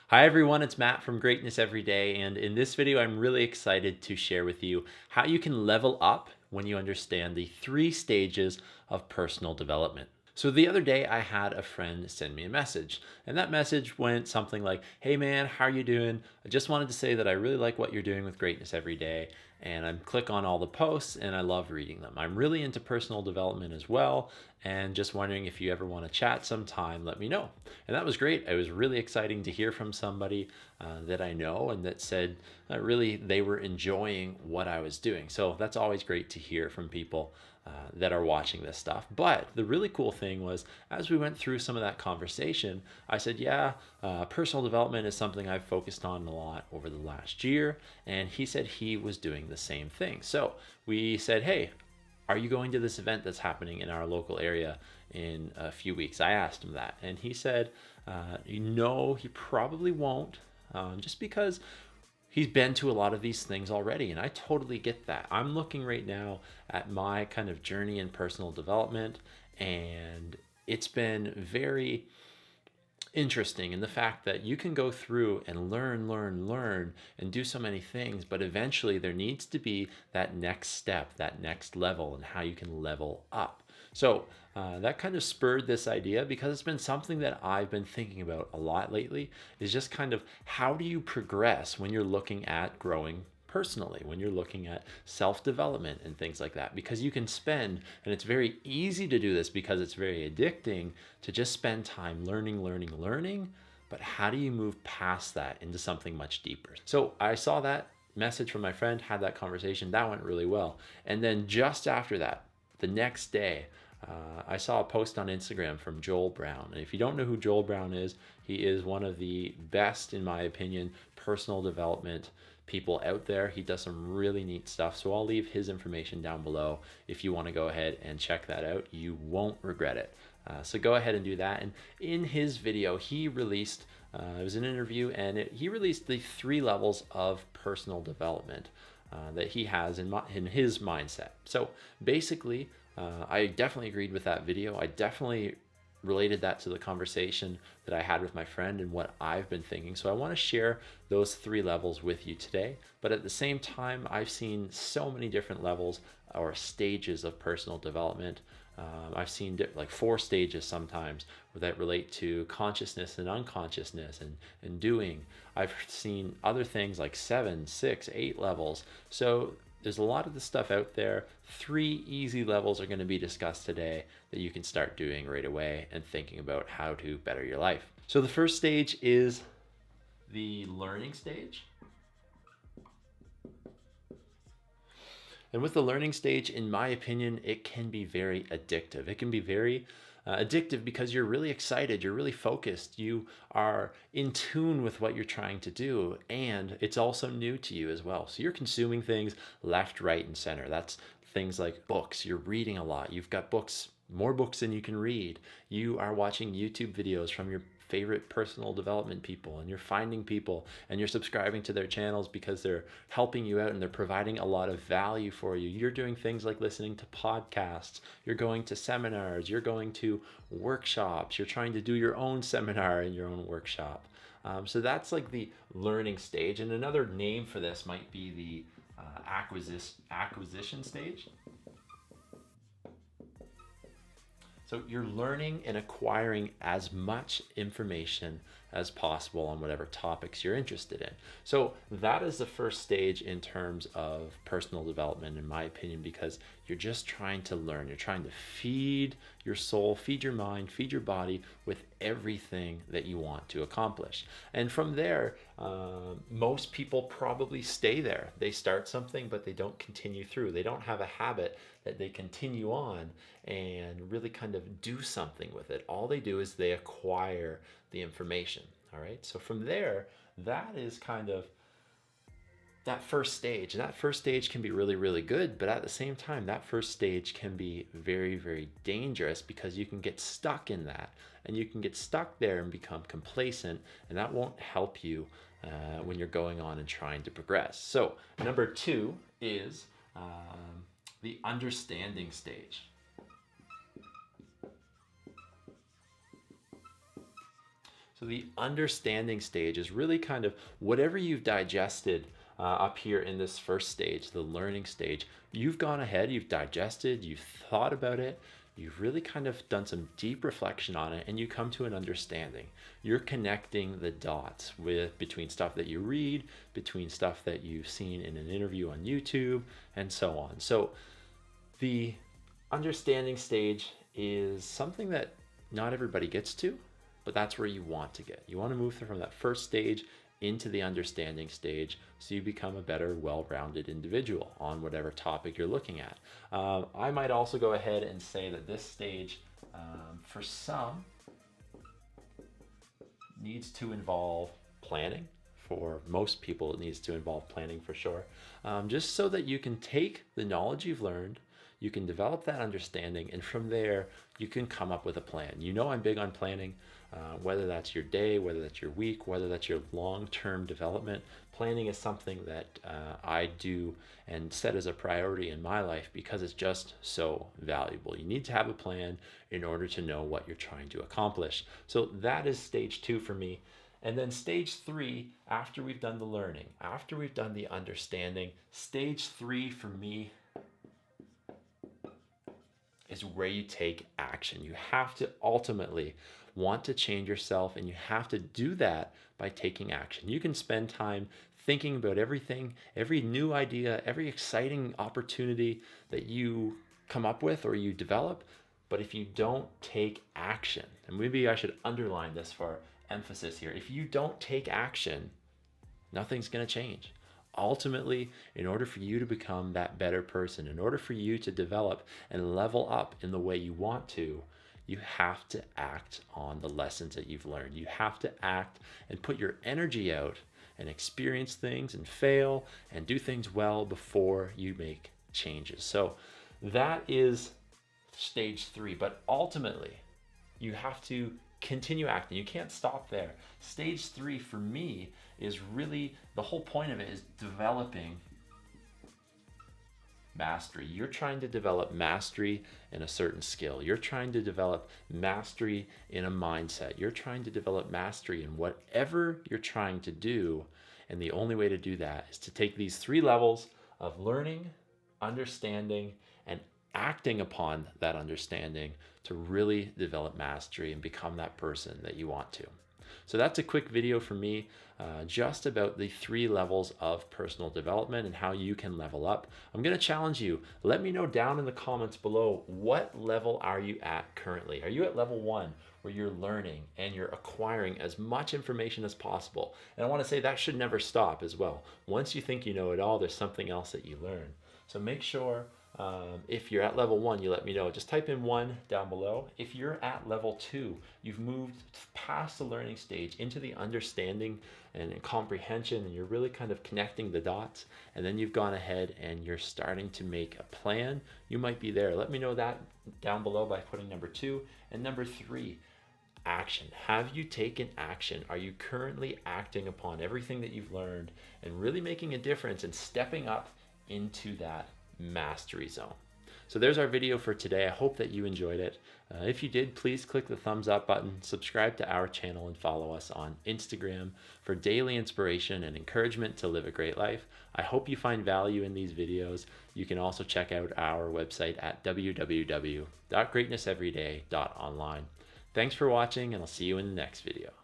Hi everyone, it's Matt from Greatness Everyday, and in this video I'm really excited to share with you how you can level up when you understand the 3 stages of personal development. So the other day I had a friend send me a message, and that message went something like, "Hey man, how are you doing? I just wanted to say that I really like what you're doing with Greatness Everyday, and I click on all the posts and I love reading them. I'm really into personal development as well, and just wondering if you ever want to chat sometime, let me know." And that was great. It was really exciting to hear from somebody that I know and that said really they were enjoying what I was doing. So that's always great to hear from people that are watching this stuff. But the really cool thing was, as we went through some of that conversation, I said, yeah, personal development is something I've focused on a lot over the last year. And he said he was doing the same thing. So we said, hey, are you going to this event that's happening in our local area in a few weeks? I asked him that. And he said, no, he probably won't, just because he's been to a lot of these things already, and I totally get that. I'm looking right now at my kind of journey in personal development, and it's been very interesting in the fact that you can go through and learn, and do so many things, but eventually there needs to be that next step, that next level, and how you can level up. So that kind of spurred this idea, because it's been something that I've been thinking about a lot lately, is just kind of how do you progress when you're looking at growing personally, when you're looking at self-development and things like that, because you can spend, and it's very easy to do this because it's very addicting to just spend time learning, but how do you move past that into something much deeper? So I saw that message from my friend, had that conversation, that went really well. And then just after that, the next day, I saw a post on Instagram from Joel Brown. And if you don't know who Joel Brown is, he is one of the best, in my opinion, personal development people out there. He does some really neat stuff. So I'll leave his information down below if you want to go ahead and check that out. You won't regret it. So go ahead and do that. And in his video, he released, it was an interview, and he released the 3 levels of personal development that he has in his mindset. So basically, I definitely agreed with that video. I definitely related that to the conversation that I had with my friend and what I've been thinking. So I want to share those 3 levels with you today. But at the same time, I've seen so many different levels or stages of personal development. I've seen like 4 stages sometimes that relate to consciousness and unconsciousness and doing. I've seen other things like 7, 6, 8 levels. So there's a lot of the stuff out there. 3 easy levels are going to be discussed today that you can start doing right away and thinking about how to better your life. So the first stage is the learning stage. And with the learning stage, in my opinion, it can be very addictive. It can be very addictive because you're really excited, you're really focused, you are in tune with what you're trying to do, and it's also new to you as well. So you're consuming things left, right, and center. That's things like books. You're reading a lot. You've got books, more books than you can read. You are watching YouTube videos from your favorite personal development people, and you're finding people and you're subscribing to their channels because they're helping you out and they're providing a lot of value for you. You're doing things like listening to podcasts, you're going to seminars, you're going to workshops, you're trying to do your own seminar and your own workshop. So that's like the learning stage. And another name for this might be the acquisition stage. So you're learning and acquiring as much information as possible on whatever topics you're interested in. So that is the first stage in terms of personal development, in my opinion, because you're just trying to learn. You're trying to feed your soul, feed your mind, feed your body with everything that you want to accomplish. And from there, most people probably stay there. They start something, but they don't continue through. They don't have a habit that they continue on and really kind of do something with it. All they do is they acquire the information. All right. So from there, that is kind of that first stage. And that first stage can be really, really good. But at the same time, that first stage can be very, very dangerous, because you can get stuck in that, and you can get stuck there and become complacent. And that won't help you when you're going on and trying to progress. So number 2 is the understanding stage. So the understanding stage is really kind of whatever you've digested up here in this first stage, the learning stage. You've gone ahead, you've digested, you've thought about it, you've really kind of done some deep reflection on it, and you come to an understanding. You're connecting the dots between stuff that you read, between stuff that you've seen in an interview on YouTube, and so on. So the understanding stage is something that not everybody gets to, but that's where you want to get. You want to move from that first stage into the understanding stage so you become a better, well-rounded individual on whatever topic you're looking at. I might also go ahead and say that this stage, for some, needs to involve planning. For most people, it needs to involve planning for sure. Just so that you can take the knowledge you've learned, you can develop that understanding, and from there, you can come up with a plan. You know I'm big on planning, whether that's your day, whether that's your week, whether that's your long-term development. Planning is something that I do and set as a priority in my life because it's just so valuable. You need to have a plan in order to know what you're trying to accomplish. So that is stage 2 for me. And then stage 3, after we've done the learning, after we've done the understanding, stage 3 for me is where you take action. You have to ultimately want to change yourself, and you have to do that by taking action. You can spend time thinking about everything, every new idea, every exciting opportunity that you come up with or you develop, but if you don't take action, and maybe I should underline this for emphasis here, if you don't take action, nothing's going to change. Ultimately, in order for you to become that better person, in order for you to develop and level up in the way you want to, you have to act on the lessons that you've learned. You have to act and put your energy out and experience things and fail and do things well before you make changes. So that is stage 3, but ultimately you have to continue acting. You can't stop there. Stage 3 for me is really, the whole point of it is developing mastery. You're trying to develop mastery in a certain skill. You're trying to develop mastery in a mindset. You're trying to develop mastery in whatever you're trying to do. And the only way to do that is to take these 3 levels of learning, understanding, and acting upon that understanding to really develop mastery and become that person that you want to. So that's a quick video for me, just about the 3 levels of personal development and how you can level up. I'm going to challenge you. Let me know down in the comments below, what level are you at currently? Are you at level 1 where you're learning and you're acquiring as much information as possible? And I want to say that should never stop as well. Once you think you know it all, there's something else that you learn. So make sure if you're at level 1, you let me know. Just type in 1 down below. If you're at level 2, you've moved past the learning stage into the understanding and comprehension, and you're really kind of connecting the dots, and then you've gone ahead and you're starting to make a plan. You might be there. Let me know that down below by putting number 2. And number 3, action. Have you taken action? Are you currently acting upon everything that you've learned and really making a difference and stepping up into that mastery zone? So there's our video for today. I hope that you enjoyed it. If you did, please click the thumbs up button, subscribe to our channel, and follow us on Instagram for daily inspiration and encouragement to live a great life. I hope you find value in these videos. You can also check out our website at www.greatnesseveryday.online. Thanks for watching, and I'll see you in the next video.